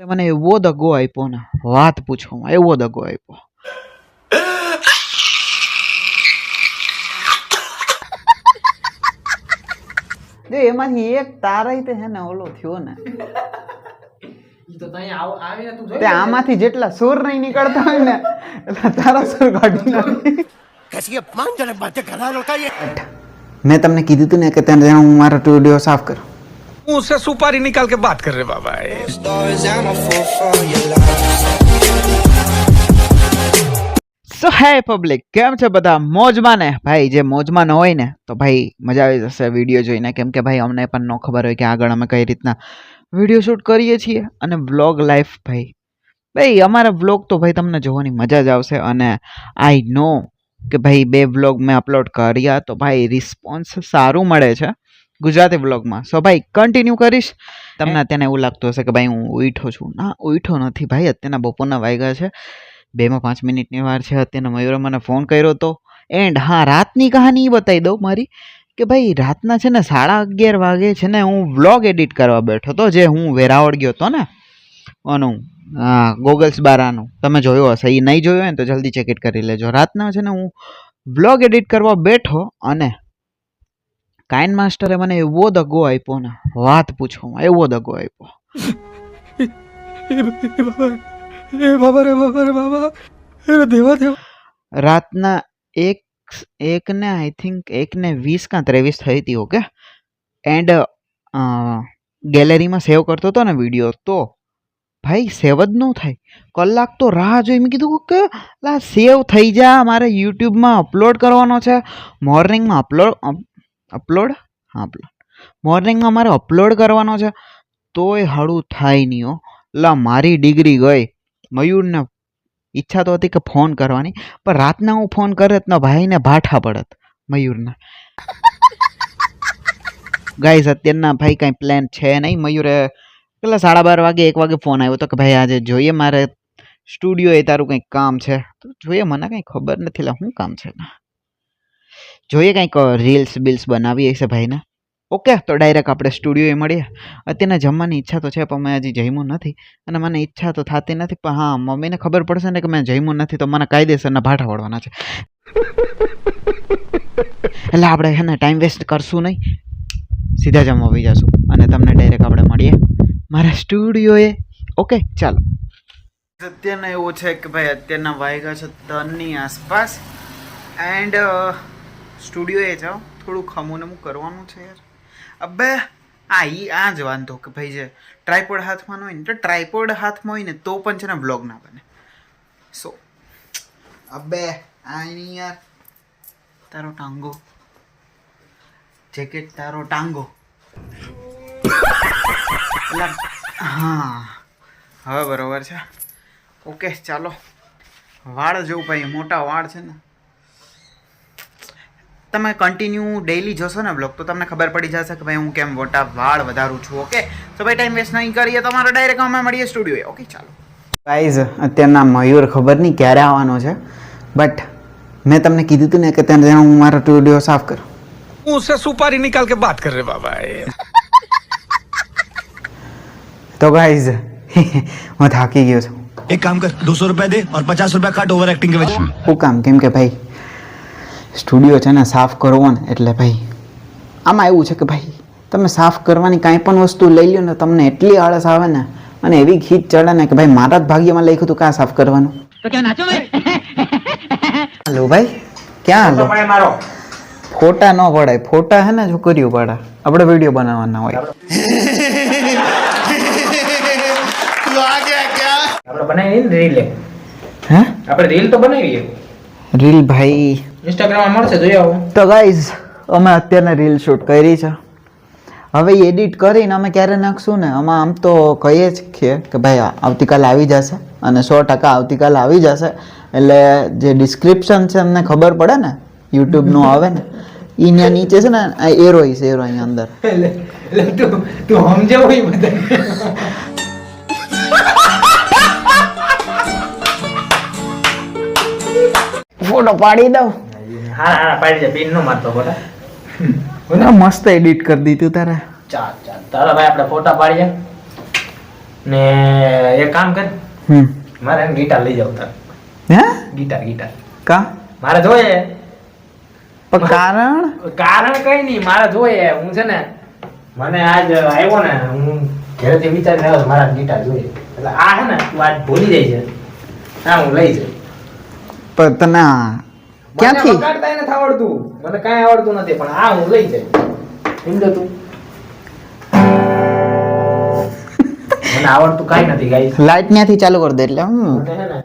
મને એવો દગો આપ્યો ને વાત પૂછો એવો દગો આપ્યો. જો એમાંથી એક તારા તે હે ને ઓલો થયો ને તે આમાંથી જેટલા સુર નહીં નીકળતા હોય ને એટલે તારા સુર કાઢી નાખી. મેં તમને કીધું તું ને કે તને હું મારો સ્ટુડિયો સાફ કરું. मुंह से सुपारी निकाल के बात कर रहे बाबा. સો હે પબ્લિક, કેમ છે બધા? મોજમાં ને ભાઈ? જે મોજમાં ન હોય ને તો ભાઈ મજા આવી જશે વિડીયો જોઈને, કેમ કે ભાઈ અમને પણ ન ખબર હોય કે આગળ અમે કઈ રીતના વિડીયો શૂટ કરીએ છીએ અને વ્લોગ લાઈફ ભાઈ અમારા વ્લોગ તો ભાઈ તમને જોવાની મજા જ આવશે. અને આઈ નો કે ભાઈ 2 વ્લોગ મેં અપલોડ કર્યા તો ભાઈ રિસ્પોન્સ સારું મળે છે ગુજરાતી વ્લોગમાં. સો ભાઈ કન્ટિન્યુ કરીશ. તમને અત્યારે એવું લાગતું હશે કે ભાઈ હું ઉઠો છું. ના, ઉઠો નથી ભાઈ. અત્યારના બપોરના વાગ્યા છે 2 માં 5 મિનિટની વાર છે. અત્યારના મયુરે મને ફોન કર્યો હતો. એન્ડ હા, રાતની કહાની બતાવી દઉં મારી કે ભાઈ રાતના છે ને 11:30 વાગે છે ને હું વ્લોગ એડિટ કરવા બેઠો હતો. જે હું વેરાવળ ગયો હતો ને ઓનું ગોગલ્સ બારાનું, તમે જોયો હશે. એ નહીં જોયો હોય ને તો જલ્દી ચેકિટ કરી લેજો. રાતના છે ને હું વ્લોગ એડિટ કરવા બેઠો અને કાઇન માસ્ટરે મને એવો દગો આપ્યો ને વાત પૂછો એવો દગો આપ્યો. રાતના એક ને આઈ થિંક 1:20 કાં 23 થઈ હતી. ઓકે, એન્ડ ગેલેરીમાં સેવ કરતો હતો ને વિડીયો, તો ભાઈ સેવ જ ન થાય. કલાક તો રાહ જોઈ. મેં કીધું કે લા સેવ થઈ જા, મારે યુટ્યુબમાં અપલોડ કરવાનો છે. મોર્નિંગમાં મોર્નિંગમાં મારે અપલોડ કરવાનો છે તોય હાડું થાય નહીં. હો લા મારી ડિગ્રી ગઈ. મયુરને ઈચ્છા તો હતી કે ફોન કરવાની, પણ રાતના હું ફોન કરે તો ભાઈને ભાઠા પડત મયુરના. ગાઈઝ અત્યારના ભાઈ કાંઈ પ્લાન છે નહીં. મયુરે પેલા 12:30 વાગે 1 વાગે ફોન આવ્યો હતો કે ભાઈ આજે જોઈએ મારે સ્ટુડિયો એ તારું કંઈક કામ છે. તો જોઈએ, મને કંઈ ખબર નથી લા શું કામ છે. જોઈએ કંઈક રીલ્સ બિલ્સ બનાવીએ છે ભાઈને. ઓકે, તો ડાયરેક્ટ આપણે સ્ટુડિયોએ મળીએ. અત્યારના જમવાની ઈચ્છા તો છે પણ મેં હજી જમ્યું નથી અને મને ઈચ્છા તો થતી નથી. પણ હા, મમ્મીને ખબર પડશે ને કે મેં જમ્યું નથી તો મને કાયદેસરના ભાઠા વળવાના છે. એટલે આપણે છે ને ટાઈમ વેસ્ટ કરશું નહીં, સીધા જમવા આવી જશું અને તમને ડાયરેક્ટ આપણે મળીએ મારા સ્ટુડિયોએ. ઓકે ચાલો. અત્યારના એવું છે કે ભાઈ અત્યારના વાગ્યા છે 3ની આસપાસ એન્ડ સ્ટુડિયોએ જાઓ. થોડું ખમું કરવાનું છે યાર. અબે આ જ વાંધો કે ભાઈ જે ટ્રાયપોડ હાથમાં હોય ને, તો ટ્રાયપોડ હાથમાં હોય ને તો પણ છે ને વ્લોગ ના બને. સો અબે આની યાર તારો ટાંગો જેકેટ, તારો ટાંગો. હા હવે બરોબર છે. ઓકે ચાલો. વાળ જોઉં ભાઈ, મોટા વાળ છે ને. તમે કન્ટિન્યુ ડેઈલી જોશો ને બ્લોગ તો તમને ખબર પડી જશે કે ભાઈ હું કેમ મોટા વાળ વધારું છું. ઓકે, તો ભાઈ ટાઈમ વેસ્ટ નહીં કરીએ, તમારો ડાયરેક્ટ અમે મળીએ સ્ટુડિયોએ. ઓકે ચાલો. ગાઈઝ અત્યારના મયુર ખબર નહીં ક્યારે આવવાનો છે, બટ મેં તમને કીધું હતું ને કે તને હું મારો સ્ટુડિયો સાફ કરું. मुंह से सुपारी निकाल के बात कर रहे बाबा. તો ગાઈઝ હું થાકી ગયો છું. एक काम कर 200 रुपए दे और 50 रुपए काट ओवर एक्टिंग के वजह. શું કામ? કેમ કે ભાઈ સ્ટુડિયો છે ને સાફ કરવો ને એટલે ભાઈ આમાં એવું છે કે ભાઈ તમે સાફ કરવાની કાંઈ પણ વસ્તુ લઈ લો ને તમને એટલી આળસ આવે ને અને એવી ખીચ ચડે ને કે ભાઈ મારા જ ભાગ્યમાં લખ્યું હતું ક્યાં સાફ કરવાનું. તો ક્યાં નાચો હાલો ભાઈ, ક્યાં હાલો? ફોટા ન પડાય. ફોટા હે ને છોકરીઓ પાડા. આપણે વિડીયો બનાવવાના હોય. આપણે બનાવી ને રીલ. હે આપણે રીલ તો બનાવીએ. રીલ ભાઈ ઇન્સ્ટાગ્રામમાં મળશે, જોઈ આવો. તો ગાઈઝ અમે અત્યારે રીલ શૂટ કરી છે. હવે એડિટ કરીને અમે ક્યારે નાખશું ને, આમાં આમ તો કહીએ જ છીએ કે ભાઈ આવતીકાલે આવી જશે અને 100% આવતીકાલે આવી જશે. એટલે જે ડિસ્ક્રિપ્શન છે અમને ખબર પડે ને યુટ્યુબનું આવે ને એના નીચે છે ને એરો અહીંયા અંદર. તું સમજે હોય બધા. ફોટો પાડી દઉં. હા પાડી દે. પિન નો મારતો બોલા. મસ્ત એડિટ કરી દીધું તારે. ચાલ ચાલો ભાઈ આપણે ફોટા પાડીએ. ને એક કામ કર, મારે એને ગિટાર લઈ જાવ તાર. હે ગિટાર કા મારે જોઈએ. પણ કારણ કઈ નહીં, મારે જોઈએ. હું છે ને, મને આજ આવ્યો ને, હું ઘરેથી વિચારીને આવ્યો મારા ગિટાર જોઈએ. એટલે આ છે ને તું આજ ભૂલી જાય છે. હા, હું લઈ જાય. પણ તને ક્યાંથી મને વગાડતા નથી આવડતું, મને કાંઈ આવડતું નથી, પણ આ હું લઈ જાય. સમજો તું? મને આવડતું કાંઈ નથી ગાઈસ. લાઈટ ત્યાંથી ચાલુ કરી દે એટલે મને છે ને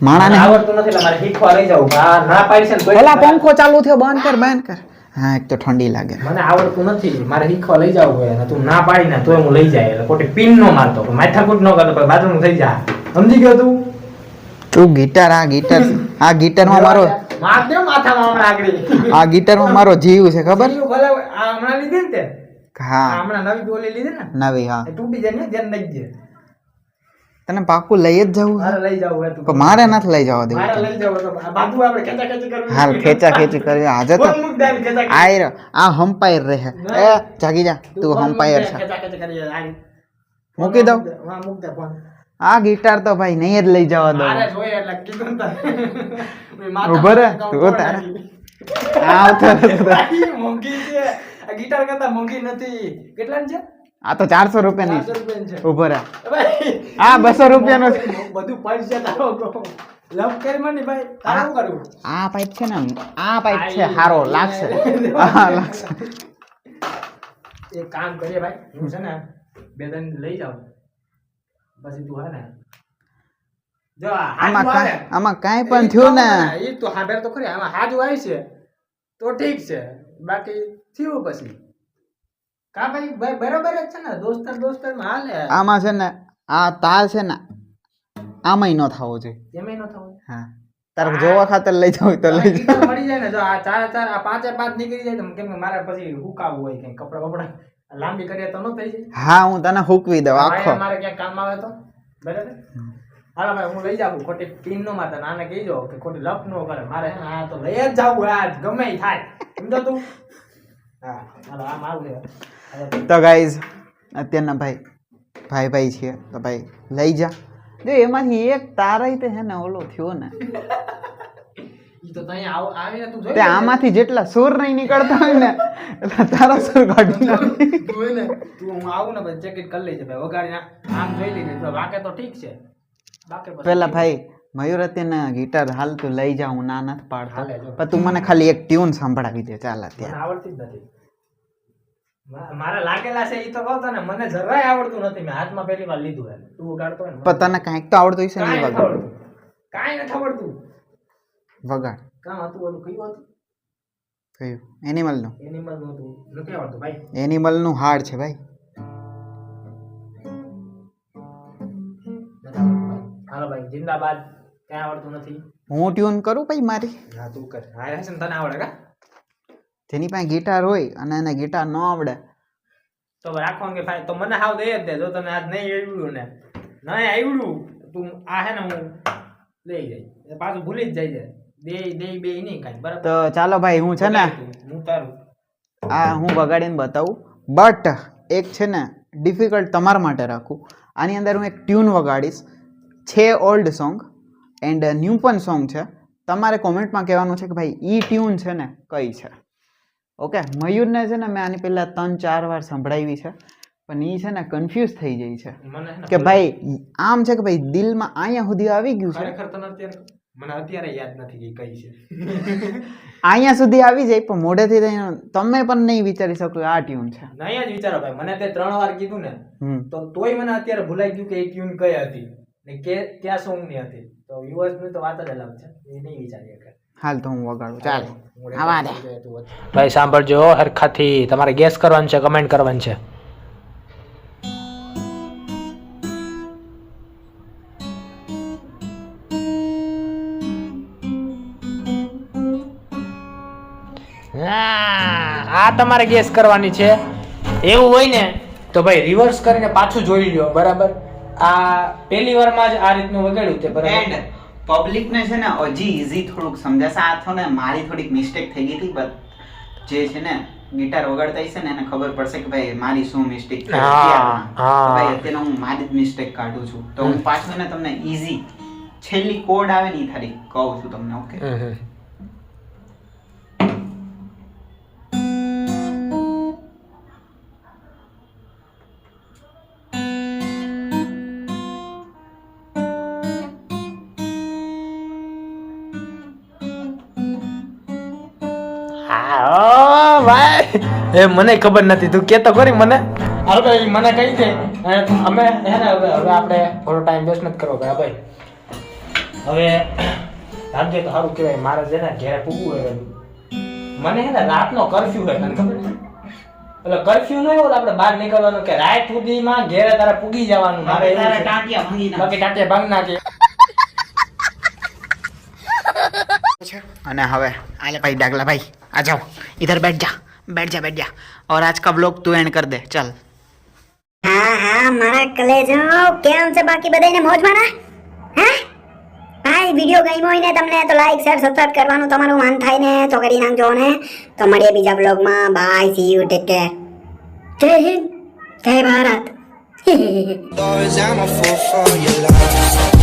માણાને આવડતું નથી એટલે મારે શીખવા લઈ જાવું. આ ના પાડી છે ને તોય ઓલા પંખો ચાલુ થયો, બંધ કર. હા, એક તો ઠંડી લાગે. મને આવડતું નથી, મારે શીખવા લઈ જવું હોય. અને તું ના પાડી ને તોય હું લઈ જાય. એટલે ખોટી પિન નો મારતો, માથાકૂટ નો કરતો, બાજુનું થઈ જા. સમજી ગયો તું? તું ગિટાર આ ગિટારમાં મારો માર દે માથામાં હમણાં આગળ. આ ગિટારમાં મારો જીવ છે ખબર? જીવ ભલે આ હમણાં લીધી ને તે. હા, આ હમણાં નવી ડોલી લીધી ને, નવી. હા, એ તૂટી જાય ને ધ્યાન નહીં દે. તને પાકું લઈ જ જવું મારે લઈ જવું હોય તું. પણ મારે નથી લઈ જવા દેવું. મારે લઈ જવું તો આ બાજુ આપણે ખેંચા કરવી. હાલ ખેંચી કરી આજે તો ફોન મૂક દે, ખેંચા આયર આ હમ્પાયર રહે. એ જાગી જા, તું હમ્પાયર છે. ખેંચા કરીએ. મૂકી દઉં? હા, મૂક દે ફોન. આ ગિટાર તો ભાઈ નહીં જ લઈ જવા દઉં. મારે જોઈએ એટલે કીધું ને તને. ઉભો રહે, તું તારે. મોંઘી છે આ ગિટાર કરતા મોંઘી નથી. કેટલાની છે? આ તો 400 રૂપિયાની 400 રૂપિયાની છે. ઉભો રહે. ભાઈ, આ 200 રૂપિયાનો છે. બધું પૈસા તારો લવ કરી મને ભાઈ. તારે શું કરવું? આ પાઇપ છે ને, આ પાઇપ છે હારો લાગશે. હા, લાગશે. એક કામ કરીએ ભાઈ, હું છે ને બે ત્રણ લઈ જાઉં પછી તું હે ને જો આમાં કાંઈ પણ થયું ને, એ તો હાબેર તો ખરી. આમાં હાજુ આવી છે તો ઠીક છે, બાકી થયું પછી કા ભાઈ બરાબર જ છે ને. દોસ્તર માં હાલે. આમાં છે ને આ તાર છે ને આમાંય ન થવો જોઈએ. એમાંય ન થવું. હા, તારે જોવા ખાતર લઈ જાવ તો લઈ જાવ. ગીતો મળી જાય ને, જો આ ચાર આ પાંચે પાંચ નીકળી જાય તો કેમ કે મારે પછી હુકાવવું હોય કઈ કપડા લાંબી કરીએ તો ન થઈ જાય. હા, હું તને હૂકવી દઉં આખો. મારે ક્યાંક કામ આવે તો બરાબર. હાલો ભાઈ, હું લઈ જાઉં. ખોટી પિન નો માતા નાને કહીજો કે ખોટી લપ નો કરે. મારે હે ને આ તો લઈ જ જાવું આજ ગમે ઈ થાય. સમજો તું? હા, હાલો આ મારું છે. તો ગાઈઝ અત્યારના ભાઈ છીએ તો ભાઈ લઈ જા. જો એમાંથી એક તારા તે હે ને ઓલો થયો ને, ઈ તો તઈ આવીને તું જોઈ તે આમાંથી જેટલા સુર નહીં નીકળતા હોય ને એટલે તારા સુર કાઢી નાખી. તું હે ને તું હું આવું ને ભાઈ ચેક કરી લેજે ભાઈ. વગાડીને આમ જોઈ લીધે તો વાકે તો ઠીક છે, બાકી પછી પેલા ભાઈ મયુર અત્યારના ગિટાર હાલ તું લઈ જા, હું ના નથી પાડતો, હાલે જો. પણ તું મને ખાલી એક ટ્યુન સંભળાવી દે. ચાલ મને અત્યારે આવડતી જ નથી. મારે લાગેલા છે ઈ તો કહો તને, મને જરાય આવડતું નથી. મેં હાથમાં પહેલી વાર લીધું હે. તું વગાડતો હોય ને પણ તને કાંઈક તો આવડતું હશે ને? કાંઈ નથી આવડતું. વગાડ. કામ હતું ઓલું કયું હતું? કયું? એનિમલનું. એનિમલ નું હતું. નથી આવડતું ભાઈ. એનિમલનું હાર્ડ છે ભાઈ. નથી આવડતું ભાઈ. હાલો ભાઈ, જિંદાબાદ. કાંઈ આવડતું નથી. હું ટ્યુન કરું ભાઈ મારી? હા તું કર. હા હશે ને તને આવડે કા? જેની પાસે ગિટાર હોય અને એને ગિટાર ન આવડે તો રાખવાનું કે ભાઈ તો મને હાવ દઈ જ દે. જો તને આજ નહીં આવડ્યું ને નહીં આવડ્યું તું આ હે ને હું લઈ જાય પાછું ભૂલી જ જાય છે. બે નહીં કાંઈ બરાબર. તો ચાલો ભાઈ, હું છે ને હું તારું આ હું વગાડીને બતાવું, બટ એક છે ને ડિફિકલ્ટ તમારા માટે રાખું. આની અંદર હું એક ટ્યુન વગાડીશ. છે ઓલ્ડ સોંગ એન્ડ ન્યૂ પણ સોંગ છે. તમારે કોમેન્ટમાં કહેવાનું છે કે ભાઈ ઈ ટ્યુન છે ને કઈ છે. ઓકે, મયુરને છે ને મેં આની પહેલાં 3-4 વાર સંભળાવી છે, પણ એ છે ને કન્ફ્યુઝ થઈ જાય છે મને હે ને કે ભાઈ આમ છે કે ભાઈ દિલમાં અહીંયા સુધી આવી ગયું છે, ખરેખર તને અત્યારે યાદ નથી કે કઈ છે. અહીંયા સુધી આવી જાય પણ મોઢેથી તમે પણ નહીં વિચારી શકો આ ટ્યુન છે. નહીં જ વિચારો ભાઈ. મને તે 3 વાર કીધું ને તો તોય મને અત્યારે ભૂલાઈ ગયું કે એ ટ્યુન કઈ હતી ને કે ક્યાં સોંગ ની હતી. તો વ્યુઅર્સ ની તો વાત જ અલગ છે, એ નહીં વિચારી શકે. હાલ તો હું વગાડું. ચાલ આવા દે ભાઈ, સાંભળજો હરખાથી. તમારે ગેસ કરવાનું છે, કમેન્ટ કરવાનું છે. આ તમારે ગેસ કરવાની છે. એવું હોય ને તો ભાઈ રિવર્સ કરીને પાછું જોઈ લ્યો. બરાબર. આ પહેલી વારમાં જ આ રીતનું વગાડ્યું તે બરાબર. પબ્લિકને છે ને હજી ઈઝી થોડુંક સમજાશે. આ તો ને મારી થોડીક મિસ્ટેક થઈ ગઈ હતી, બટ જે છે ને ગિટાર વગાડતા હશે ને એને ખબર પડશે કે ભાઈ મારી શું મિસ્ટેક છે હા, અત્યારમાં. તો હા. ભાઈ અત્યારે હું મારી જ મિસ્ટેક કાઢું છું તો હું પાછું ને તમને ઈઝી છેલ્લી કોડ આવે ને ઈ થારી કહું છું તમને. ઓકે હા ભાઈ એ મને ખબર નથી તું કેતો ખરી મને હાલો ભાઈ મને કહી દે અને અમે હે ને હવે આપણે થોડો ટાઈમ વેસ્ટ નથી કરવો ભાઈ હવે રાખજે તો સારું કહેવાય મારે છે ને ઘેરે પૂગવું હોય મને હે ને રાતનો કર્ફ્યુ હોય તને ખબર છે એટલે કર્ફ્યુ ન હોય આપણે બહાર નીકળવાનું કે રાત સુધીમાં ઘેરે તારે પૂગી જવાનું મારે એવું છે. ટાંટિયા ભાંગી નાખ. બાકી ટાટિયા ભાંગ નાખે અને હવે आले भाई डागला भाई आ जाओ इधर बैठ जा और आज का ब्लॉग तू एंड कर दे चल. હા હા મારા કલેજો કેમ છે બાકી બધાને મોજમાં ના હે ભાઈ વિડિયો ગમ્યો હોય ને તમને તો લાઈક શેર સબસ્ક્રાઇબ કરવાનું તમારું મન થાય ને તો કરી નાખજો ને તો મળીએ બીજા બ્લોગમાં bye see you take care Jai Hind જય Bharat Always I'm a fool for your love.